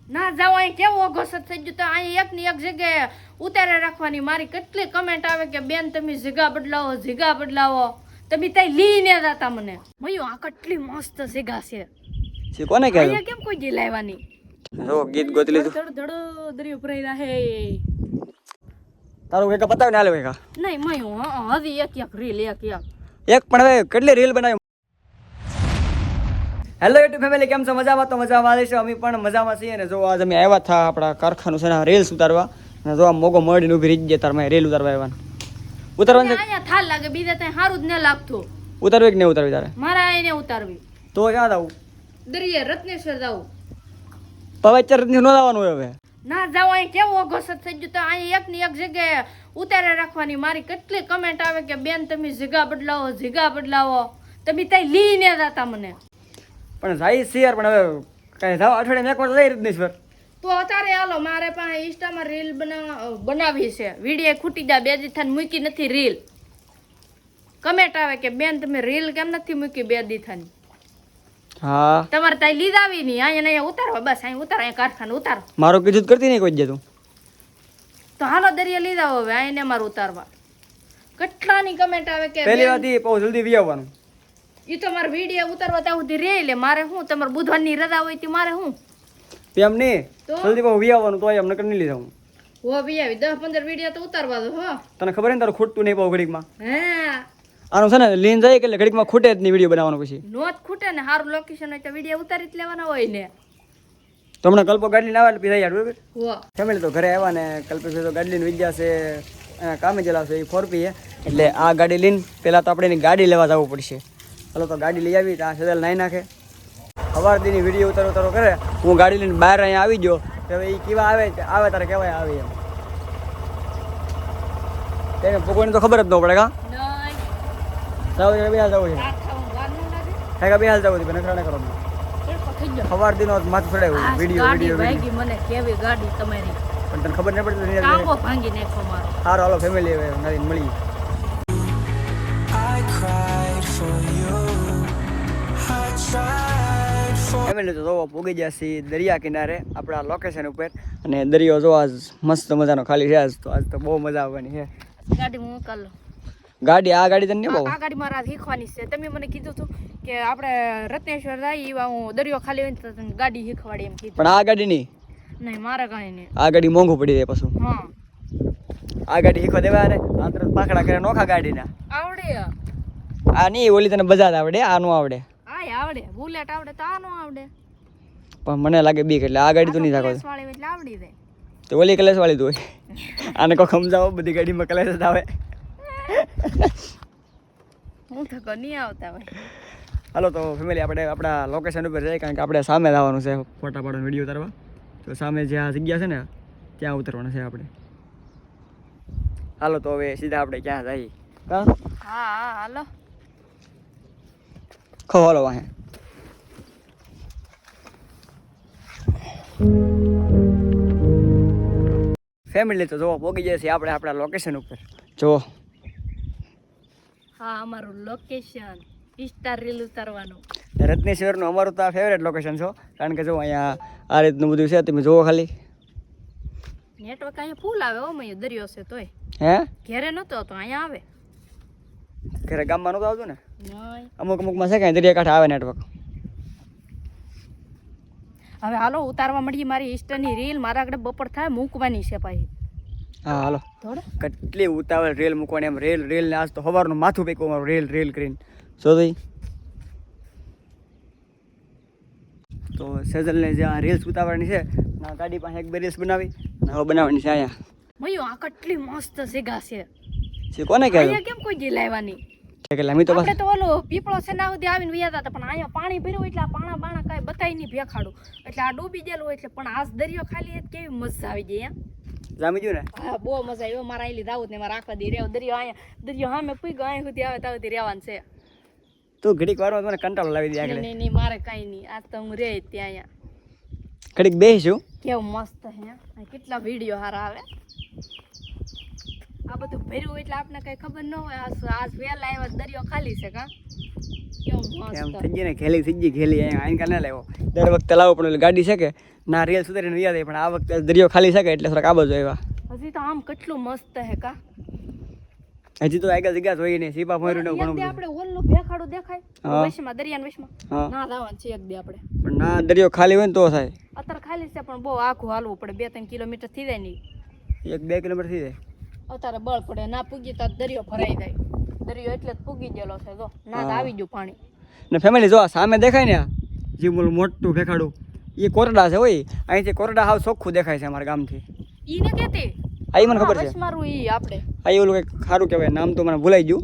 ના જાવ અહીં કેવો ઘસત થઈ ગયું તો અહીં એકની એક જગ્યાએ ઉતારે રાખવાની મારી કેટલી કમેન્ટ આવે કે બેન તમે જગ્યા બદલાવો તમે તઈ લઈને જતા મને મયું આ કેટલી મસ્ત જગ્યા છે કોને કહ્યું અહીંયા કેમ કોઈ જી લાવવાની જો ગીત ગોતી લીધું ધડો દરિયો ભરાઈ રહે તારું વેકા પતાવ ને હાલે વેકા નહીં મયું હજી એક રીલ એક પણ હવે કેટલી રીલ બનાવી હેલો યુટ્યુબ ફેમિલી કેમ છો મજામાં તો મજામાં આવે છે અમે પણ મજામાં છીએ ને જો આજ અમે આવ્યા હતા આપણા કારખાનું છે ને રીલ્સ ઉતારવા અને જો આ મોગો મળીને ઊભી રહી ગયા તારમાં રીલ ઉતારવા આવ્યા ઉતારવાનું છે અહીંયા થાલ લાગે બીજા ત્યાં સારું જ ન લાગતું ઉતારવી કે નહીં ઉતારવી તારે મારા આઈને ઉતારવી તો ક્યાં જાવું દરિયે રત્નેશ્વર જાવું પવિત્ર ન લાવવાનું હોય હવે ના જાવ અહીં કેવો ઘસત થઈ ગયું તો અહીં એકની એક જગ્યાએ ઉતારે રાખવાની મારી કેટલી કમેન્ટ આવે કે બેન તમે જગ્યા બદલાવો તમે તઈ લઈને જતા મને પણ જાય છે યાર પણ હવે કઈ જાવ અઠવાડિયામાં એક વાર જઈ રત્નેશ્વર તો અત્યારે હાલો મારે પાસે ઇન્સ્ટામાં રીલ બનાવી છે વિડીયો ખૂટી જાય બે દી થાને મૂકી નથી રીલ કમેન્ટ આવે કે બેન તમે રીલ કેમ નથી મૂકી બે દી થાની હા તમારે ત્યાં લીધાવી નહીં અહીંયા ઉતારવા બસ અહીં ઉતારો અહીંયા કારખાને ઉતારો મારું કીધું કરતી નહીં કોઈ જ તું તો હાલો દરિયા લીધા હવે આઈને મારે ઉતારવા કેટલાની કમેન્ટ આવે કે પહેલી વાત એ બહુ જલ્દી વી આવવાનું ઈ તો મારે વિડીયો ઉતારવા ત્યાં સુધી રે લે મારે શું તમારે બુધવારની રજા હોય તી મારે શું એમ નહીં જલ્દી બહુ વી આવવાનું તો એમ નકર નહીં લીધા હું હો બી આવી 10-15 વિડીયો તો ઉતારવા દો હો તને ખબર ને તારું ખૂટતું નહીં બહુ ઘડીકમાં હે આનું છે ને લીન જાય એટલે ઘડીકમાં ખૂટે જ નહીં વિડીયો બનાવવાનો પછી નોત ખૂટે ને સારું લોકેશન હોય તો વિડીયો ઉતારી જ લેવાના હોય ને તો હમણાં કલ્પો ગાડી લઈને આવે એટલે પીધા યાર બરાબર હો ફેમિલી તો ઘરે આવ્યા ને કલ્પેશ તો ગાડી લઈને વિદ્યા છે કામે ચલાવશે એ 4P છે એટલે આ ગાડી લઈને પહેલાં તો આપણે એની ગાડી લેવા જવું પડશે ચાલો તો ગાડી લઈ આવી તો આ સેદલ નાઈ નાખે સવાર દીની વિડીયો ઉતારો કરે હું ગાડી લઈને બહાર અહીંયા આવી ગયો તો હવે એ કેવા આવે તારે કહેવાય આવે એમ તેને ભગવાનને તો ખબર જ ન પડે કા બે હાલ જવું છે બે હાલ જવું છે નખરા કરો સવાર દીનો માથું ચડાવ્યું વિડીયો મને કેવી ગાડી તમારી પણ તને ખબર ન પડતી ટાંકો ભાંગી નાખો મારો સારો હાલો ફેમિલી હવે મળી ફેમિલી તો જોવો પૂગી ગયા છીએ દરિયા કિનારે આપણા લોકેશન ઉપર અને દરિયો જો આજ મસ્ત મજાનો ખાલી છે આજ તો બહુ મજા આવવાની છે ગાડી હું કર લો ગાડી આ ગાડી તને બહુ આ ગાડી મારા શીખવાની છે તમે મને કીધું હતું કે આપણે રત્નેશ્વર જઈએ એવા હું દરિયો ખાલી હોય તો તને ગાડી શીખવાડી એમ કીધું પણ આ ગાડી નહીં મારે કાંઈ નહીં આ ગાડી મોંઘું પડી જાય પાછું હા આ ગાડી શીખવા દેવા ને આ તરત પાખડા કરે નોખા ગાડીના આવડે આ નહીં ઓલી તને બજાજ આવડે આ નો આવડે આવડે બુલેટ આવડે તો આ નો આવડે પણ મને લાગે બીક એટલે આ ગાડી તો નહીં રાખો વાળી એટલે આવડી જાય તો ઓલી કલેસ વાળી તો હોય આને કોઈ સમજાવો બધી ગાડીમાં કલેસ જ આવે હું તો નહીં આવતા હોય હાલો તો ફેમિલી આપણે આપણા લોકેશન ઉપર જઈએ કારણ કે આપણે સામે જવાનું છે ફોટા પાડવાનો વિડીયો ઉતારવા તો સામે જે આ જગ્યા છે ને ત્યાં ઉતરવાનું છે આપણે હાલો તો હવે સીધા આપણે ક્યાં જઈએ હા હાલો ખો હાલો વાહે ફેમિલી તો જોવો પોગી જાય છે આપણે આપણા લોકેશન ઉપર જો હા અમારું લોકેશન ઇન્સ્ટા રીલ ઉતારવાનું રત્નેશ્વરનું અમારું તો આ ફેવરેટ લોકેશન છો કારણ કે જો અહીંયા આ રીતનું બધું છે તમે જોવો ખાલી નેટવર્ક અહીંયા ફૂલ આવે હો મય દરિયો છે તોય હે ઘરે નતો તો અહીંયા આવે ઘરે ગામમાં નહોતું આવતું ને નહીં અમુકમાં છે કાંઈ દરિયાકાંઠે આવે નેટવર્ક હવે હાલો ઉતારવા મળીએ મારી ઇન્સ્ટાની રીલ મારા આગળ બપોર થાય મૂકવાની છે પાછી હા હાલો થોડે કેટલી ઉતાવળ રેલ મૂકવાની એમ રેલ ને આજ તો સવારનું માથું પેકવું અમારું રેલ કરીને જો તો તો સેજલને જે આ રીલ્સ ઉતારવાની છે આ ગાડી પાસે એક બે રીલ્સ બનાવી અને હવે બનાવવાની છે અહીંયા મયું આ કેટલી મસ્ત જગ્યા છે કોને કહેવાય અહીંયા કેમ કોઈ જી લાવવાની એટલે અમે તો આપણે તો ઓલો પીપળો છે ના સુધી આવીને વ્યાતા હતા પણ અહીંયા પાણી ભર્યું એટલે આ પાણા બાણા કાંઈ બતાવી નહીં ભેખાડું એટલે આ ડૂબી ગયેલું હોય એટલે પણ આજ દરિયો ખાલી કેવી મજા આવી ગઈ જામી ગયું ને હા બહુ મજા આવી મારા આઈલી દાઉદ ને મારા આખા દી રેવ દરિયો અહીંયા દરિયો સામે પૂગ્યો અહીં સુધી આવે ત્યાં સુધી રહેવાનું છે તું ઘડીક વારમાં મને કંટાળો લાવી દે આગળ નહીં મારે કાંઈ નહીં આજ તો હું રે ત્યાં અહીંયા ઘડીક બેસીશું કેવું મસ્ત હે કેટલા વિડીયો સારા આવે આ બધું ભર્યું એટલે આપણે કઈ ખબર ન હોય આજ વહેલા આવ્યા દરિયો ખાલી છે કા કેવું એમ મસ્ત થઈ ગઈ ને ખેલી અહીંયા આઈને કાને લાવ્યો દર વખતે લાવો પણ ગાડી છે કે ના રીલ સુધારીને યાદ પણ આ વખતે દરિયો ખાલી છે કે એટલે થોડાક આ બાજુ આવ્યા. હજી તો આમ કેટલું મસ્ત હે કા. હજી તો આગળ જગ્યા જોઈ નહીં સીપા ફોર્યું ને ઘણું બધું. આપણે ઓલનું ભેખાડું દેખાય હા. વશમાં દરિયાના વશમાં ના જવાનું છે એક દી આપણે. પણ ના દરિયો ખાલી હોય ને તો થાય. અત્યારે ખાલી છે પણ બહુ આખું હાલવું પડે 2-3 કિલોમીટર થઈ જાય નહીં. 1-2 કિલોમીટર થઈ જાય. અત્યારે બળ પડે ના પૂગી તો દરિયો ભરાઈ જાય. દરિયો એટલે જ પૂગી ગયેલો છે જો ના તો આવી ગયું પાણી. ને ફેમિલી જો સામે દેખાય ને જે મોટું ભેખાડું એ કોરડા છે હોય અહીંથી કોરડા હાવ ચોખ્ખું દેખાય છે અમારા ગામથી. ઈ ને કેતી આ મને ખબર છે. વશમારું ઈ આપણે આ ઓલું કંઈક સારું કહેવાય નામ તો મને ભૂલાઈ ગયું.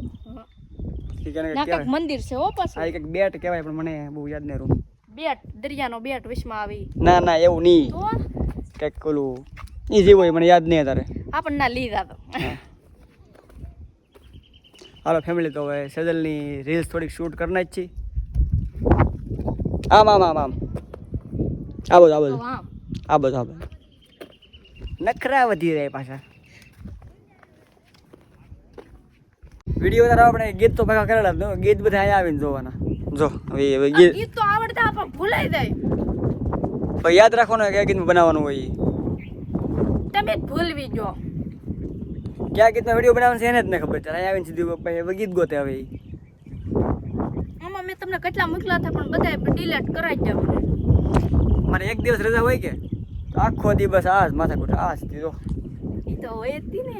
ના કંઈક મંદિર છે હો પાછું. આ કંઈક બેટ કહેવાય પણ મને બહુ યાદ નહીં રહ્યું. બેટ દરિયાનો બેટ વશમાં આવી. ના ના એવું નહીં તો કંઈક ઓલું એ જેવું હોય મને યાદ નહીં અત્યારે. આપણને ના લીધા તો. હાલો ફેમિલી તો હવે સેજલની રીલ્સ થોડીક શૂટ કરના જ છીએ. આમ આ બધું નખરા વધી જાય પાછા. વિડીયો તારા આપણે ગીત તો ભેગા કરેલા જ ગીત બધા અહીંયા આવીને જોવાના. જો હવે ગીત તો આવડતા પણ ભૂલાઈ જાય. તો યાદ રાખવાનું કયા ગીતમાં બનાવવાનું હોય. તમે જ ભૂલવી જો કયા ગીતમાં વિડીયો બનાવવાનું છે એને જ નહીં ખબર. ત્યારે આવીને સીધું ગીત ગોતે હવે. આમાં મેં તમને કેટલા મોકલા હતા પણ બધા ડિલીટ કરાવી દે મને. મારે એક દિવસ રજા હોય કે તો આખો દિવસ આ જ માથાકૂટ આ જ દીધો. એ તો હોય જ ને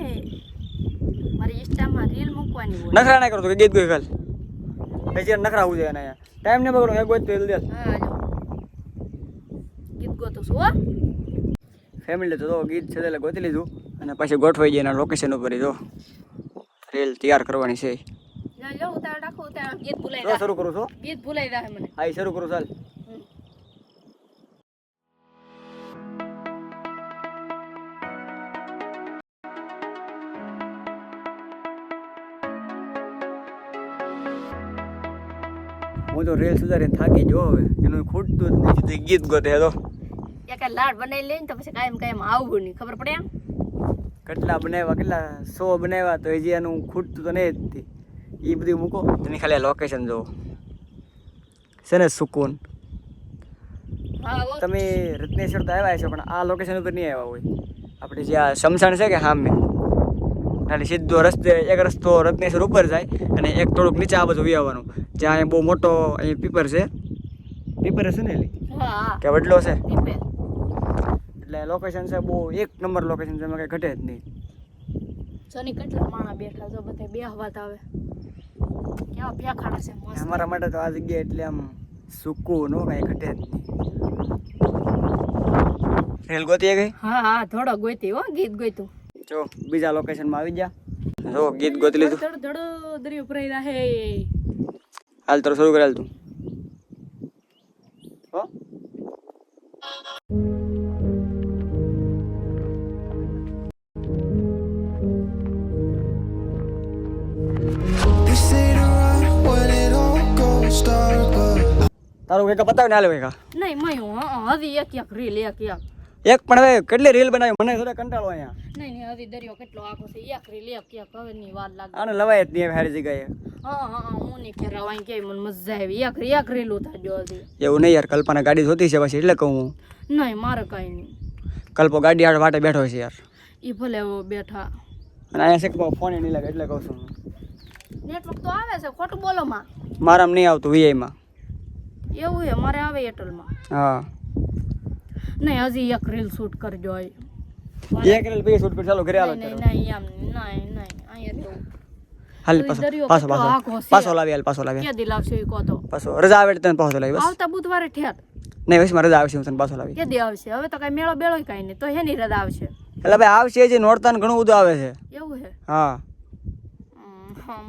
મારી ઇન્સ્ટામાં રીલ મૂકવાની હોય. નખરા ના કરો તો કે ગીત ગઈ કાલ પછી નખરા આવું જાય ને ટાઈમ ને બગડો એક ગોત તો જલ્દી. હા જો ગીત ગોતું છું હો. ફેમિલી તો ગીત છે એટલે ગોતી લીધું અને પછી ગોઠવાઈ જાય એના લોકેશન ઉપર જો રીલ તૈયાર કરવાની છે. લો ઉતાર રાખો ઉતાર ગીત ભૂલાઈ તો જાય. શરૂ કરું છું. ગીત ભૂલાઈ જાય મને. હા શરૂ કરું ચાલ. હું તો રેલ સુધારીને થાકી જો હવે એનું ખૂટતું જ નહીં ગીત ગોતે તો એક લાડ બનાવી લઈને તો પછી કાયમ આવવું નહીં ખબર પડે એમ. કેટલા બનાવ્યા કેટલા 100 બનાવ્યા તો હજી એનું ખૂટતું તો નહીં જ એ બધું મૂકો એની ખાલી લોકેશન જો છે ને સુકૂન. તમે રત્નેશ્વર તો આવ્યા છો પણ આ લોકેશન ઉપર નહીં આવ્યા હોય. આપણે જે આ શમશાન છે કે સામે ખાલી સીધો રસ્તે એક રસ્તો રત્નેશ્વર ઉપર જાય અને એક થોડુંક નીચે આ બધું આવવાનું જ્યાં અહીં બહુ મોટો અહીં પીપર છે. પીપર હશે ને એલી કે વડલો છે એટલે લોકેશન છે બહુ 1 નંબર લોકેશન છે એમાં કંઈ ઘટે જ નહીં. સોની કેટલા માણા બેઠા છો બધા બેહવા આવે કેવા ભેખાડા છે મસ્ત. અમારા માટે તો આ જગ્યા એટલે આમ સુકૂન હો કાંઈ ઘટે જ નહીં. રેલ ગોતી ગઈ. હા થોડો ગોતી હો ગીત ગોતું. જો બીજા લોકેશનમાં આવી ગયા જો ગીત ગોતી લીધું. ધડો દરિયો ભરાઈ રહે. હાલ તો શરૂ કરેલ તું હો. તારું કંઈક બતાવ ને હાલે કંઈક. નહીં મયું હજી એક રીલ એક પણ હવે કેટલી રીલ બનાવી મને થોડા કંટાળો અહીંયા. નહીં હજી દરિયો કેટલો આખો છે એક રીલ એક હવે ની વાર લાગે. આને લવાય જ નહીં સારી જગ્યાએ. હા હું નહીં ફેરવાય કે મને મજા આવી એક રીલ ઉતારજો હજી. એવું નહીં યાર કલ્પના ગાડી જોતી છે પછી એટલે કહું હું. નહીં મારે કઈ નહીં. કલ્પો ગાડી આડ વાટે બેઠો છે યાર. એ ભલે બેઠા અને અહીંયા છે ફોન નહીં લાગે એટલે કહું છું. નેટવર્ક તો આવે છે ખોટું બોલો માં. મારામાં નહીં આવતું વીઆઈમાં. એવું છે મારે આવે એરટેલમાં. હા નહીં હજી એક રીલ શૂટ કરજો. એક રીલ પછી શૂટ કરી ચાલો ઘરે હાલો. નહીં એમ નહીં અહીંયા રહેવું. હાલ પાછો લાવી હાલ પાછો લાવી. ક્યાં દિલાવશે એ કહો તો. પાછો રજા આવે તને પાછો લાવી બસ. આવતા બુધવારે ઠેર. નહીં બસ મારે રજા આવશે હું તને પાછો લાવી. કે દી આવશે હવે તો કઈ મેળો બેળો કઈ નહીં તો હેની રજા આવશે. એટલે ભાઈ આવશે જે નોરતાન ઘણું બધું આવે છે. એવું છે. હા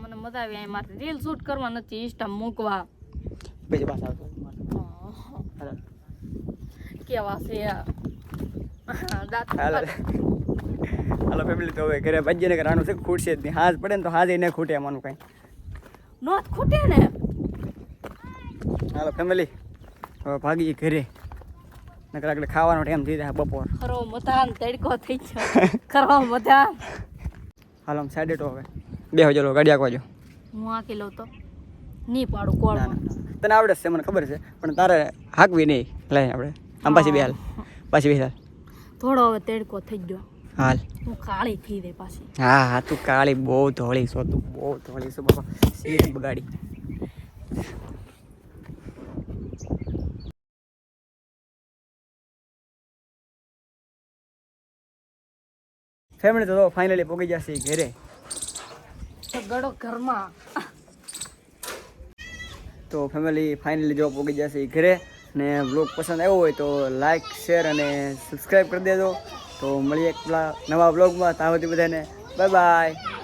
મને મજા આવી અહીં મારે રીલ શૂટ કરવા નથી ઇન્સ્ટા મૂકવા. પછી પાછા કેવા છે હાલો ફેમિલી તો હવે ઘરે ભાજીને રાણું છે ખૂટશે જ નહીં. હાજ પડે ને તો હાજ એને ખૂટે એમાંનું કાંઈ નો ખૂટે ને. હાલો ફેમિલી હવે ભાગી ઘરે નકર આગળ ખાવાનો ટાઈમ થઈ જાય બપોર. ખરો મધાન તડકો થઈ ગયો ખરો મધાન. હાલો આમ સાઈડે તો હવે બે ચલો ગાડી આંકવાજો. હું આંકી લઉં તો નહીં પાડું કોળમાં. તને આવડે છે મને ખબર છે પણ તારે હાંકવી નહીં લઈ આપણે આમ પાછી બે હાલ પાછી વિશાલ થોડો હવે તેડકો થઈ ગયો, હાલ હું કાળી થઈ દે પાછી. હા હા તું કાળી બહુ ધોળી છો, તું બહુ ધોળી છો બાપા, સીટ બગાડી. ફેમિલી તો ફાઇનલી પહોંચી જશે ઘરે. ગળો ઘરમાં. તો ફેમિલી ફાઇનલી જો પહોંચી જશે ઘરે. ને બ્લોગ પસંદ આવ્યો હોય તો લાઇક શેર અને સબસ્ક્રાઈબ કરી દેજો. તો મળીએ એક નવા બ્લોગમાં. ત્યાં સુધી બધાને બાય બાય.